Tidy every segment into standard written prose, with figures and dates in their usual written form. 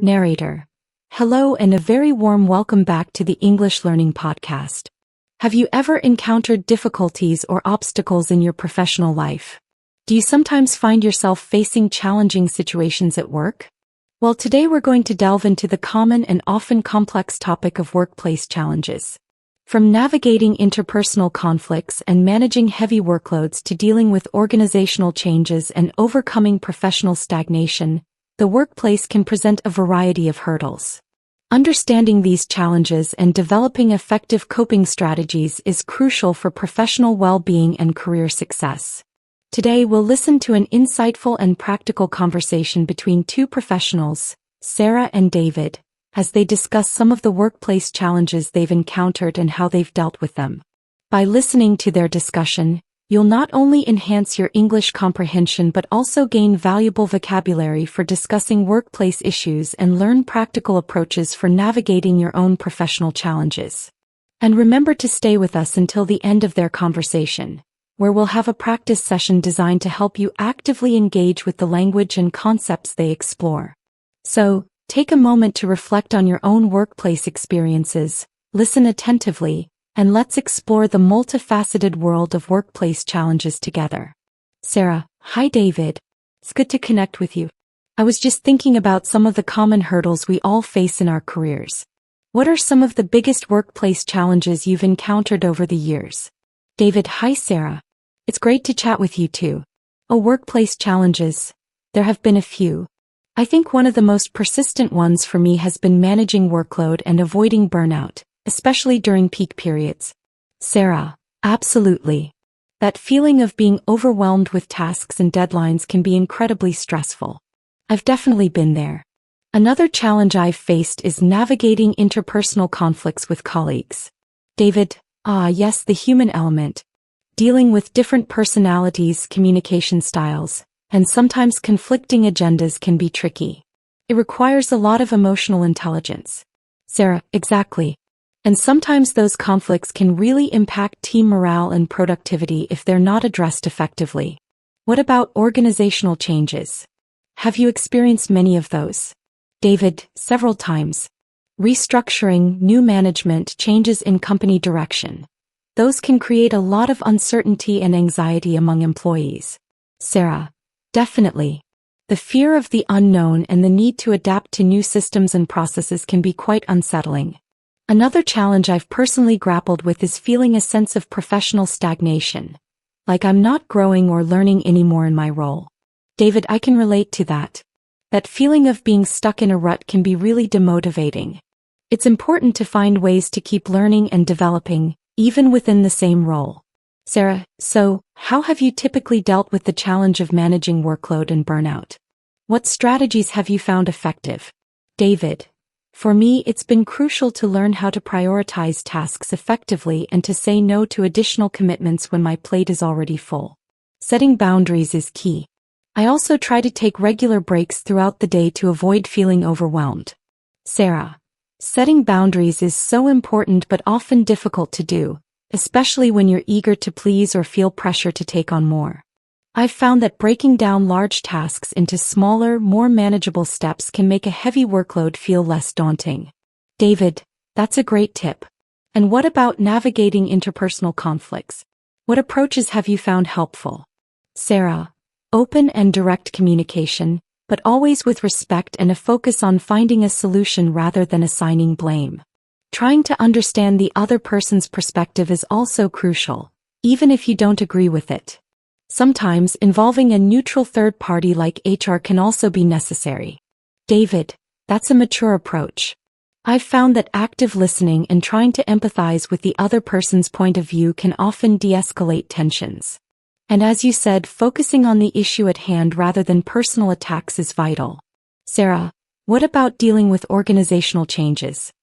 Narrator. Hello and a very warm welcome back to the English Learning Podcast. Have you ever encountered difficulties or obstacles in your professional life? Do you sometimes find yourself facing challenging situations at work? Well, today we're going to delve into the common and often complex topic of workplace challenges. From navigating interpersonal conflicts and managing heavy workloads to dealing with organizational changes and overcoming professional stagnation, the workplace can present a variety of hurdles. Understanding these challenges and developing effective coping strategies is crucial for professional well-being and career success. Today we'll listen to an insightful and practical conversation between two professionals, Sarah and David, as they discuss some of the workplace challenges they've encountered and how they've dealt with them. By listening to their discussion, you'll not only enhance your English comprehension but also gain valuable vocabulary for discussing workplace issues and learn practical approaches for navigating your own professional challenges. And remember to stay with us until the end of their conversation, where we'll have a practice session designed to help you actively engage with the language and concepts they explore. So, take a moment to reflect on your own workplace experiences, listen attentively, and let's explore the multifaceted world of workplace challenges together. Sarah, hi David. It's good to connect with you. I was just thinking about some of the common hurdles we all face in our careers. What are some of the biggest workplace challenges you've encountered over the years? David, hi Sarah. It's great to chat with you too. Workplace challenges. There have been a few. I think one of the most persistent ones for me has been managing workload and avoiding burnout, especially during peak periods. Sarah, absolutely. That feeling of being overwhelmed with tasks and deadlines can be incredibly stressful. I've definitely been there. Another challenge I've faced is navigating interpersonal conflicts with colleagues. David, yes, the human element. Dealing with different personalities, communication styles, and sometimes conflicting agendas can be tricky. It requires a lot of emotional intelligence. Sarah, exactly. And sometimes those conflicts can really impact team morale and productivity if they're not addressed effectively. What about organizational changes? Have you experienced many of those? David, several times. Restructuring, new management, changes in company direction. Those can create a lot of uncertainty and anxiety among employees. Sarah, definitely. The fear of the unknown and the need to adapt to new systems and processes can be quite unsettling. Another challenge I've personally grappled with is feeling a sense of professional stagnation, like I'm not growing or learning anymore in my role. David, I can relate to that. That feeling of being stuck in a rut can be really demotivating. It's important to find ways to keep learning and developing, even within the same role. Sarah, so, how have you typically dealt with the challenge of managing workload and burnout? What strategies have you found effective? David, for me it's been crucial to learn how to prioritize tasks effectively and to say no to additional commitments when my plate is already full. Setting boundaries is key. I also try to take regular breaks throughout the day to avoid feeling overwhelmed. Sarah, setting boundaries is so important but often difficult to do, especially when you're eager to please or feel pressure to take on more. I've found that breaking down large tasks into smaller, more manageable steps can make a heavy workload feel less daunting. David, that's a great tip. And what about navigating interpersonal conflicts? What approaches have you found helpful? Sarah, open and direct communication, but always with respect and a focus on finding a solution rather than assigning blame. Trying to understand the other person's perspective is also crucial, even if you don't agree with it. Sometimes involving a neutral third party like HR can also be necessary. David, that's a mature approach. I've found that active listening and trying to empathize with the other person's point of view can often de-escalate tensions. And as you said, focusing on the issue at hand rather than personal attacks is vital. Sarah, what about dealing with organizational changes?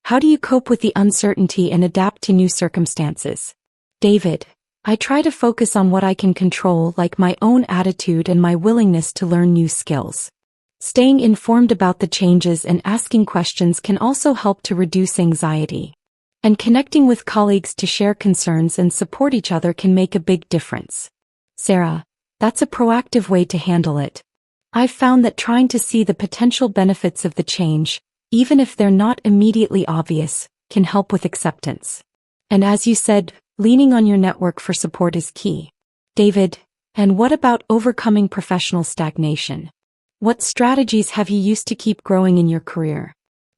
How do you cope with the uncertainty and adapt to new circumstances? David, I try to focus on what I can control, like my own attitude and my willingness to learn new skills. Staying informed about the changes and asking questions can also help to reduce anxiety. And connecting with colleagues to share concerns and support each other can make a big difference. Sarah, that's a proactive way to handle it. I've found that trying to see the potential benefits of the change, even if they're not immediately obvious, can help with acceptance. And as you said, leaning on your network for support is key. David, and what about overcoming professional stagnation? What strategies have you used to keep growing in your career?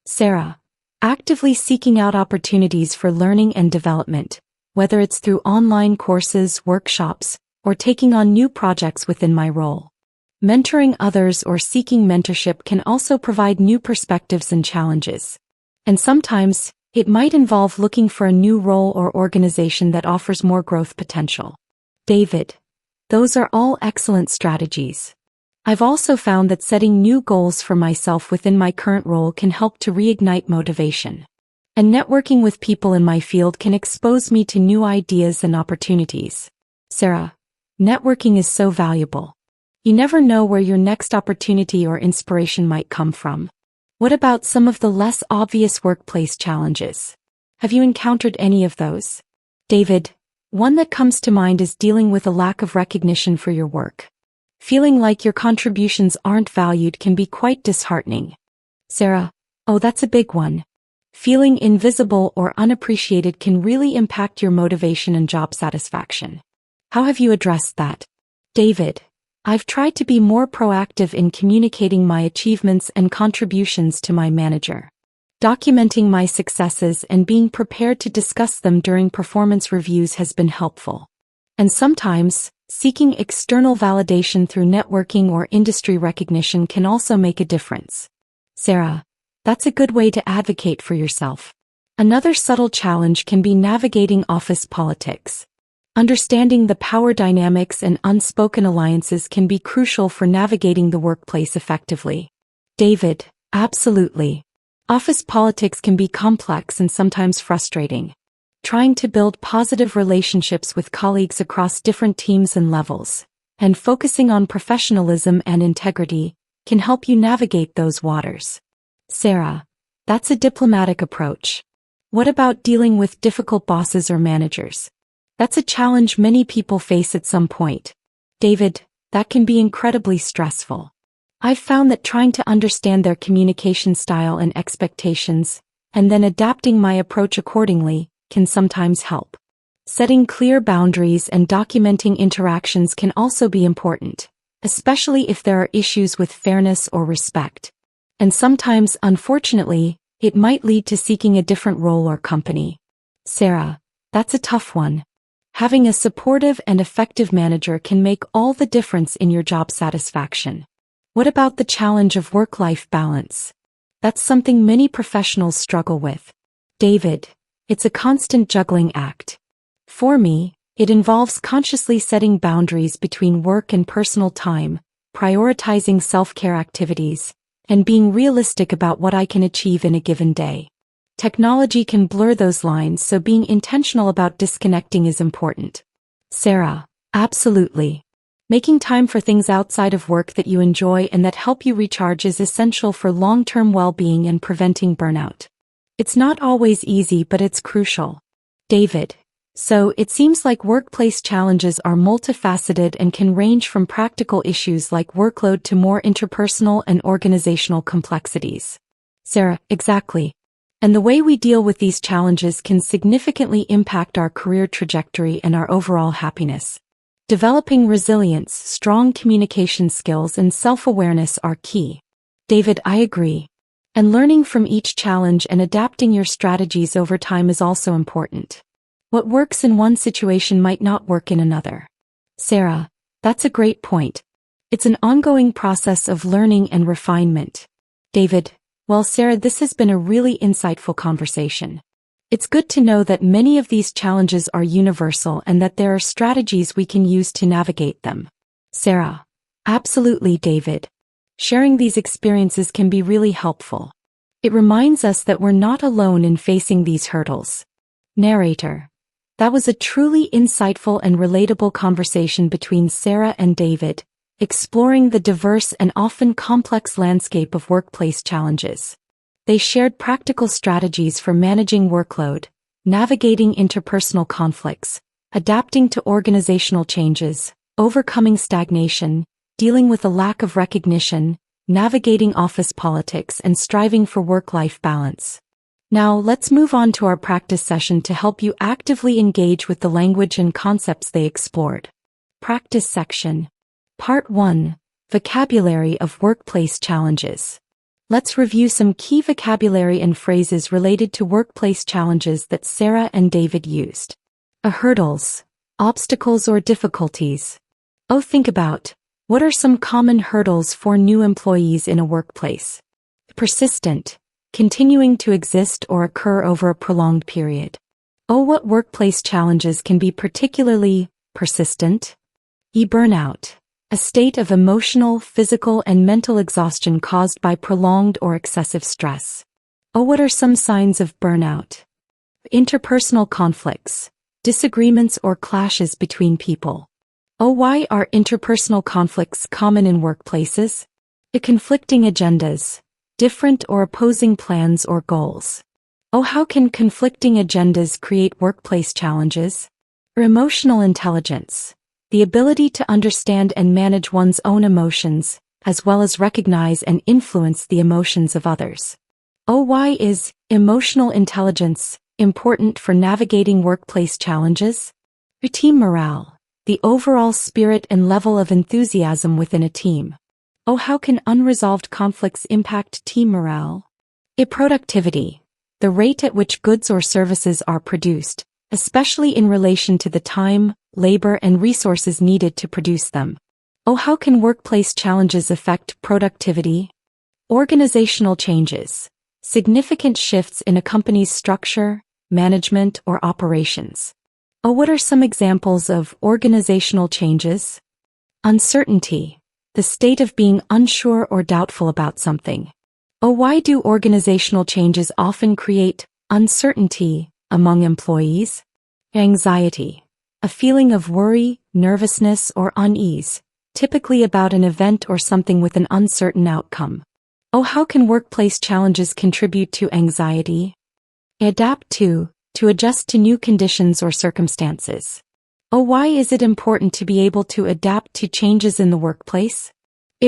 Sarah, actively seeking out opportunities for learning and development, whether it's through online courses, workshops, or taking on new projects within my role. Mentoring others or seeking mentorship can also provide new perspectives and challenges. And sometimes, it might involve looking for a new role or organization that offers more growth potential. David, those are all excellent strategies. I've also found that setting new goals for myself within my current role can help to reignite motivation. And networking with people in my field can expose me to new ideas and opportunities. Sarah, networking is so valuable. You never know where your next opportunity or inspiration might come from. What about some of the less obvious workplace challenges? Have you encountered any of those? David, one that comes to mind is dealing with a lack of recognition for your work. Feeling like your contributions aren't valued can be quite disheartening. Sarah, oh, that's a big one. Feeling invisible or unappreciated can really impact your motivation and job satisfaction. How have you addressed that? David, I've tried to be more proactive in communicating my achievements and contributions to my manager. Documenting my successes and being prepared to discuss them during performance reviews has been helpful. And sometimes, seeking external validation through networking or industry recognition can also make a difference. Sarah, that's a good way to advocate for yourself. Another subtle challenge can be navigating office politics. Understanding the power dynamics and unspoken alliances can be crucial for navigating the workplace effectively. David, absolutely. Office politics can be complex and sometimes frustrating. Trying to build positive relationships with colleagues across different teams and levels, and focusing on professionalism and integrity, can help you navigate those waters. Sarah, that's a diplomatic approach. What about dealing with difficult bosses or managers? That's a challenge many people face at some point. David, that can be incredibly stressful. I've found that trying to understand their communication style and expectations, and then adapting my approach accordingly, can sometimes help. Setting clear boundaries and documenting interactions can also be important, especially if there are issues with fairness or respect. And sometimes, unfortunately, it might lead to seeking a different role or company. Sarah, that's a tough one. Having a supportive and effective manager can make all the difference in your job satisfaction. What about the challenge of work-life balance? That's something many professionals struggle with. David, it's a constant juggling act. For me, it involves consciously setting boundaries between work and personal time, prioritizing self-care activities, and being realistic about what I can achieve in a given day. Technology can blur those lines, so being intentional about disconnecting is important. Sarah, absolutely. Making time for things outside of work that you enjoy and that help you recharge is essential for long-term well-being and preventing burnout. It's not always easy, but it's crucial. David, so it seems like workplace challenges are multifaceted and can range from practical issues like workload to more interpersonal and organizational complexities. Sarah, exactly. And the way we deal with these challenges can significantly impact our career trajectory and our overall happiness. Developing resilience, strong communication skills, and self-awareness are key. David, I agree. And learning from each challenge and adapting your strategies over time is also important. What works in one situation might not work in another. Sarah, that's a great point. It's an ongoing process of learning and refinement. David, well, Sarah, this has been a really insightful conversation. It's good to know that many of these challenges are universal and that there are strategies we can use to navigate them. Sarah, absolutely, David. Sharing these experiences can be really helpful. It reminds us that we're not alone in facing these hurdles. Narrator. That was a truly insightful and relatable conversation between Sarah and David, exploring the diverse and often complex landscape of workplace challenges. They shared practical strategies for managing workload, navigating interpersonal conflicts, adapting to organizational changes, overcoming stagnation, dealing with a lack of recognition, navigating office politics, and striving for work-life balance. Now, let's move on to our practice session to help you actively engage with the language and concepts they explored. Practice section. Part 1. Vocabulary of workplace challenges. Let's review some key vocabulary and phrases related to workplace challenges that Sarah and David used. Hurdles, obstacles or difficulties. Think about, what are some common hurdles for new employees in a workplace? Persistent, continuing to exist or occur over a prolonged period. What workplace challenges can be particularly persistent? Burnout, a state of emotional, physical, and mental exhaustion caused by prolonged or excessive stress. What are some signs of burnout? Interpersonal conflicts, disagreements or clashes between people. Why are interpersonal conflicts common in workplaces? Conflicting agendas, different or opposing plans or goals. How can conflicting agendas create workplace challenges? Emotional intelligence, the ability to understand and manage one's own emotions, as well as recognize and influence the emotions of others. Why is emotional intelligence important for navigating workplace challenges? Team morale, the overall spirit and level of enthusiasm within a team. How can unresolved conflicts impact team morale? Productivity, the rate at which goods or services are produced, especially in relation to the time, labor, and resources needed to produce them. How can workplace challenges affect productivity? Organizational changes, significant shifts in a company's structure, management, or operations. What are some examples of organizational changes? Uncertainty, the state of being unsure or doubtful about something. Why do organizational changes often create uncertainty among employees? Anxiety, a feeling of worry, nervousness, or unease, typically about an event or something with an uncertain outcome. How can workplace challenges contribute to anxiety? Adapt to adjust to new conditions or circumstances. Why is it important to be able to adapt to changes in the workplace?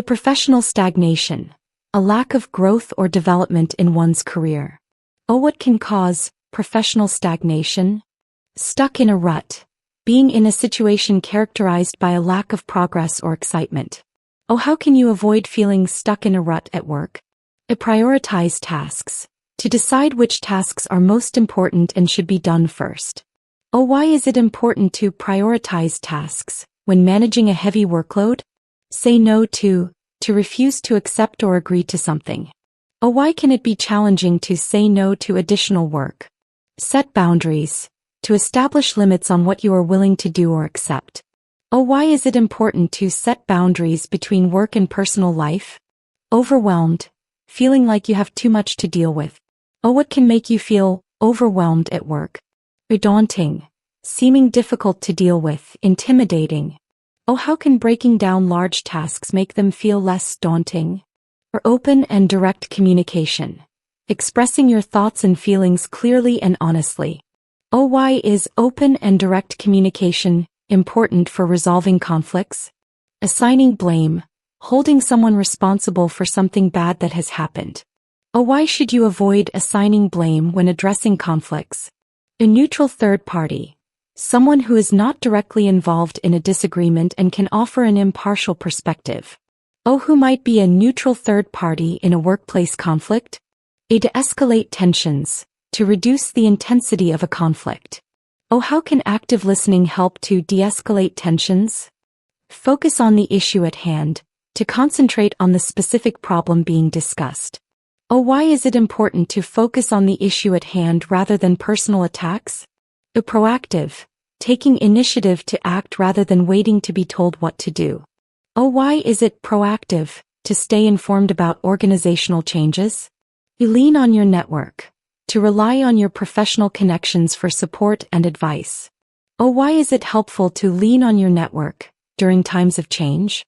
Professional stagnation, a lack of growth or development in one's career. What can cause professional stagnation? Stuck in a rut, being in a situation characterized by a lack of progress or excitement. How can you avoid feeling stuck in a rut at work? Prioritize tasks, to decide which tasks are most important and should be done first. Why is it important to prioritize tasks when managing a heavy workload? Say no to refuse to accept or agree to something. Why can it be challenging to say no to additional work? Set boundaries, to establish limits on what you are willing to do or accept. Why is it important to set boundaries between work and personal life? Overwhelmed, feeling like you have too much to deal with. What can make you feel overwhelmed at work? Daunting, seeming difficult to deal with, intimidating. How can breaking down large tasks make them feel less daunting? Open and direct communication, expressing your thoughts and feelings clearly and honestly. Why is open and direct communication important for resolving conflicts? Assigning blame, holding someone responsible for something bad that has happened. Why should you avoid assigning blame when addressing conflicts? A neutral third party, someone who is not directly involved in a disagreement and can offer an impartial perspective. Who might be a neutral third party in a workplace conflict? To de-escalate tensions, to reduce the intensity of a conflict. How can active listening help to de-escalate tensions? Focus on the issue at hand, to concentrate on the specific problem being discussed. Why is it important to focus on the issue at hand rather than personal attacks? Proactive, taking initiative to act rather than waiting to be told what to do. Why is it proactive, to stay informed about organizational changes? You lean on your network, to rely on your professional connections for support and advice. Why is it helpful to lean on your network during times of change?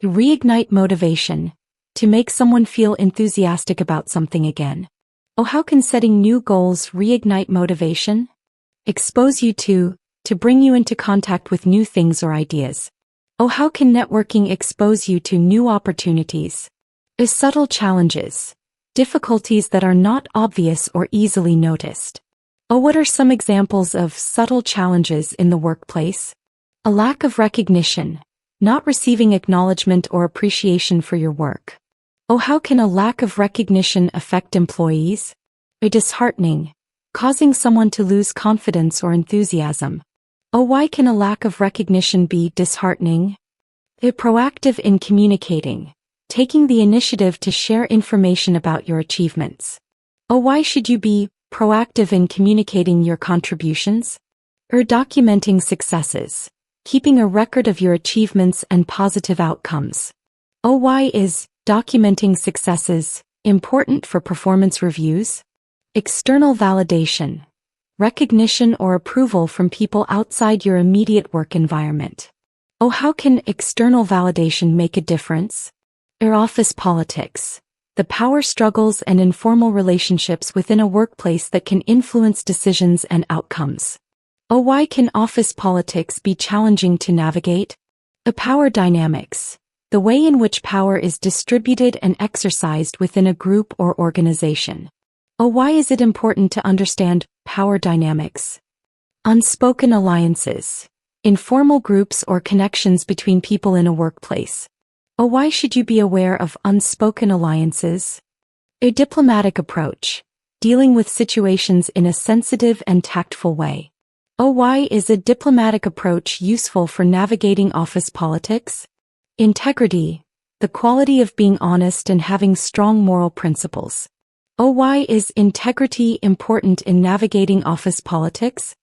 Reignite motivation, to make someone feel enthusiastic about something again. How can setting new goals reignite motivation? Expose you to bring you into contact with new things or ideas. Oh, how can networking expose you to new opportunities? Subtle challenges. Difficulties that are not obvious or easily noticed. Oh, what are some examples of subtle challenges in the workplace? A lack of recognition. Not receiving acknowledgement or appreciation for your work. Oh, how can a lack of recognition affect employees? Disheartening. Causing someone to lose confidence or enthusiasm. Oh, why can a lack of recognition be disheartening? Proactive in communicating. Taking the initiative to share information about your achievements. Oh, why should you be proactive in communicating your contributions? Documenting successes. Keeping a record of your achievements and positive outcomes. Oh, why is documenting successes important for performance reviews? External validation. Recognition or approval from people outside your immediate work environment. Oh, how can external validation make a difference? Office politics. The power struggles and informal relationships within a workplace that can influence decisions and outcomes. Oh, why can office politics be challenging to navigate? Power dynamics. The way in which power is distributed and exercised within a group or organization. Oh, why is it important to understand power dynamics? Unspoken alliances. Informal groups or connections between people in a workplace. Oh, why should you be aware of unspoken alliances? A diplomatic approach. Dealing with situations in a sensitive and tactful way. Oh, why is a diplomatic approach useful for navigating office politics? Integrity. The quality of being honest and having strong moral principles. Oh, why is integrity important in navigating office politics?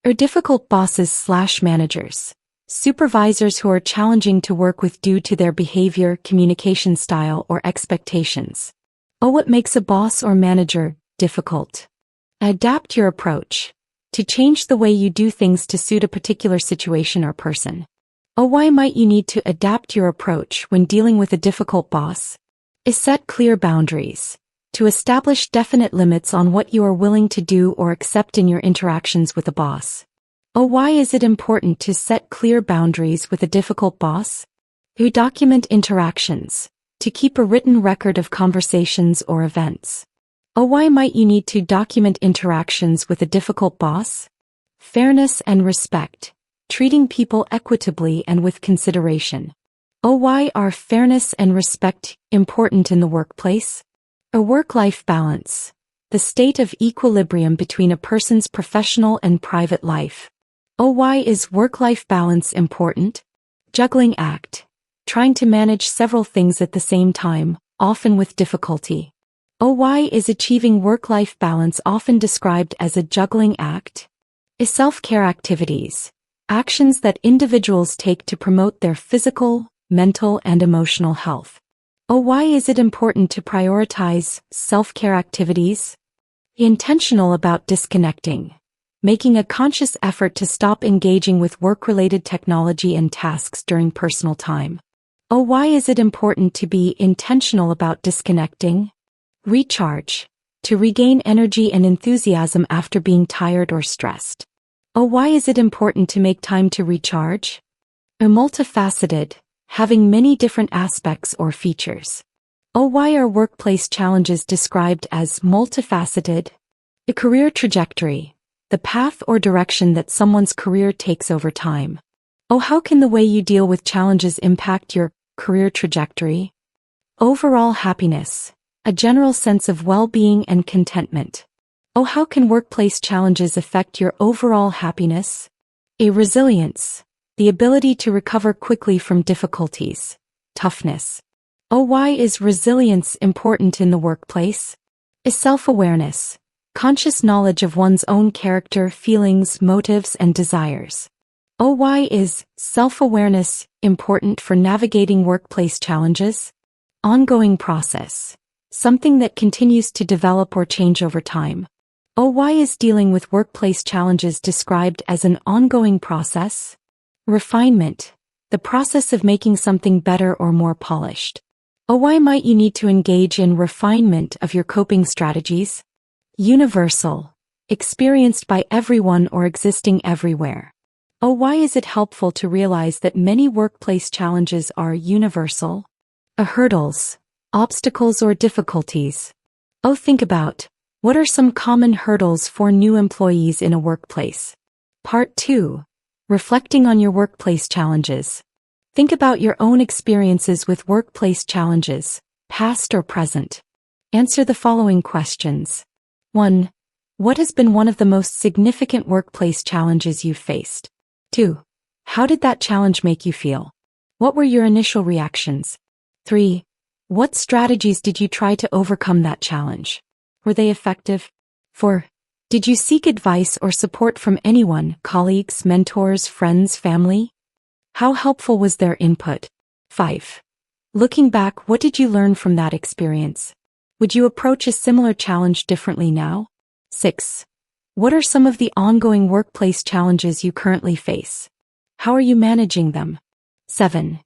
Difficult bosses/managers. Supervisors who are challenging to work with due to their behavior, communication style, or expectations. Oh, what makes a boss or manager difficult? Adapt your approach. To change the way you do things to suit a particular situation or person. Oh, why might you need to adapt your approach when dealing with a difficult boss? Set clear boundaries. To establish definite limits on what you are willing to do or accept in your interactions with a boss. Oh, why is it important to set clear boundaries with a difficult boss? Document interactions. To keep a written record of conversations or events. Oh, why might you need to document interactions with a difficult boss? Fairness and respect. Treating people equitably and with consideration. Oh, why are fairness and respect important in the workplace? A work-life balance. The state of equilibrium between a person's professional and private life. Oh, why is work-life balance important? Juggling act. Trying to manage several things at the same time, often with difficulty. Oh, why is achieving work-life balance often described as a juggling act? Self-care activities. Actions that individuals take to promote their physical, mental, and emotional health. Oh, why is it important to prioritize self-care activities? Intentional about disconnecting. Making a conscious effort to stop engaging with work-related technology and tasks during personal time. Oh, why is it important to be intentional about disconnecting? Recharge. To regain energy and enthusiasm after being tired or stressed. Oh, why is it important to make time to recharge? Multifaceted. Having many different aspects or features. Oh, why are workplace challenges described as multifaceted? A career trajectory. The path or direction that someone's career takes over time. Oh, how can the way you deal with challenges impact your career trajectory? Overall happiness. A general sense of well-being and contentment. Oh, how can workplace challenges affect your overall happiness? A resilience. The ability to recover quickly from difficulties. Toughness. Oh, why is resilience important in the workplace? A self-awareness. Conscious knowledge of one's own character, feelings, motives, and desires. Oh, why is self-awareness important for navigating workplace challenges? Ongoing process. Something that continues to develop or change over time. Oh, why is dealing with workplace challenges described as an ongoing process? Refinement. The process of making something better or more polished. Oh, why might you need to engage in refinement of your coping strategies? Universal. Experienced by everyone or existing everywhere. Oh, why is it helpful to realize that many workplace challenges are universal? Hurdles, obstacles or difficulties. Oh, think about, what are some common hurdles for new employees in a workplace? Part 2. Reflecting on your workplace challenges. Think about your own experiences with workplace challenges, past or present. Answer the following questions. 1. What has been one of the most significant workplace challenges you've faced? 2. How did that challenge make you feel? What were your initial reactions? 3. What strategies did you try to overcome that challenge? Were they effective? 4. Did you seek advice or support from anyone, colleagues, mentors, friends, family? How helpful was their input? 5. Looking back, what did you learn from that experience? Would you approach a similar challenge differently now? 6. What are some of the ongoing workplace challenges you currently face? How are you managing them? 7.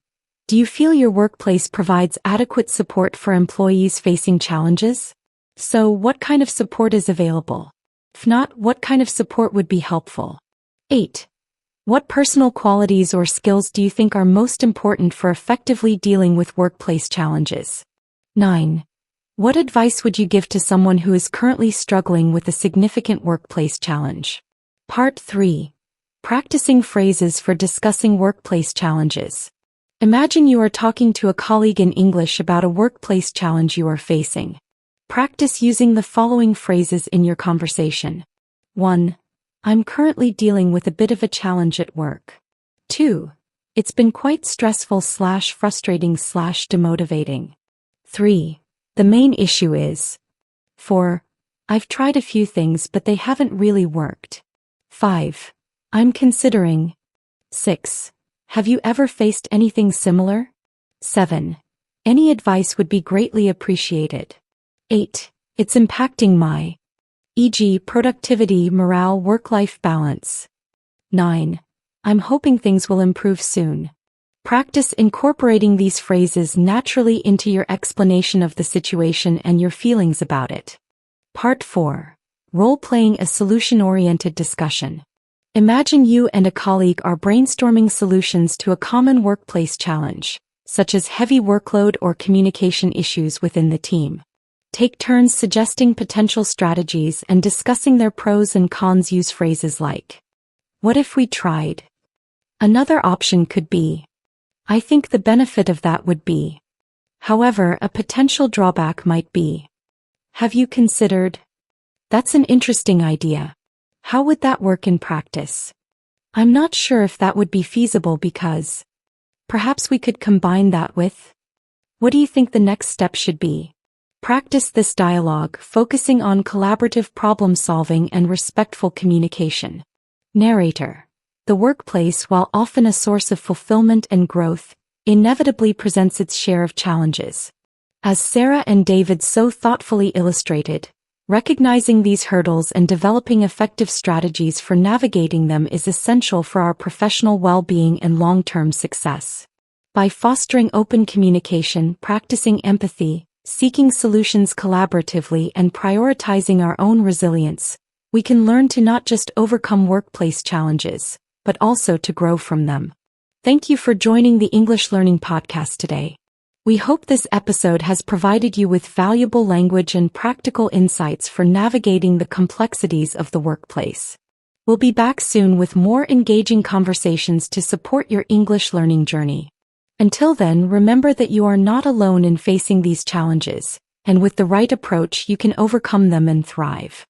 Do you feel your workplace provides adequate support for employees facing challenges? So, what kind of support is available? If not, what kind of support would be helpful? 8. What personal qualities or skills do you think are most important for effectively dealing with workplace challenges? 9. What advice would you give to someone who is currently struggling with a significant workplace challenge? Part 3. Practicing phrases for discussing workplace challenges. Imagine you are talking to a colleague in English about a workplace challenge you are facing. Practice using the following phrases in your conversation. 1. I'm currently dealing with a bit of a challenge at work. 2. It's been quite stressful/frustrating/demotivating. 3. The main issue is. 4. I've tried a few things but they haven't really worked. 5. I'm considering. 6. Have you ever faced anything similar? 7. Any advice would be greatly appreciated. 8. It's impacting my, e.g., productivity, morale, work-life balance. 9. I'm hoping things will improve soon. Practice incorporating these phrases naturally into your explanation of the situation and your feelings about it. Part 4. Role-playing a solution-oriented discussion. Imagine you and a colleague are brainstorming solutions to a common workplace challenge, such as heavy workload or communication issues within the team. Take turns suggesting potential strategies and discussing their pros and cons. Use phrases like, "What if we tried?" Another option could be, "I think the benefit of that would be. However, a potential drawback might be. Have you considered? That's an interesting idea. How would that work in practice? I'm not sure if that would be feasible because. Perhaps we could combine that with. What do you think the next step should be?" Practice this dialogue, focusing on collaborative problem-solving and respectful communication. Narrator. The workplace, while often a source of fulfillment and growth, inevitably presents its share of challenges. As Sarah and David so thoughtfully illustrated, recognizing these hurdles and developing effective strategies for navigating them is essential for our professional well-being and long-term success. By fostering open communication, practicing empathy, seeking solutions collaboratively, and prioritizing our own resilience, we can learn to not just overcome workplace challenges, but also to grow from them. Thank you for joining the English Learning Podcast today. We hope this episode has provided you with valuable language and practical insights for navigating the complexities of the workplace. We'll be back soon with more engaging conversations to support your English learning journey. Until then, remember that you are not alone in facing these challenges, and with the right approach, you can overcome them and thrive.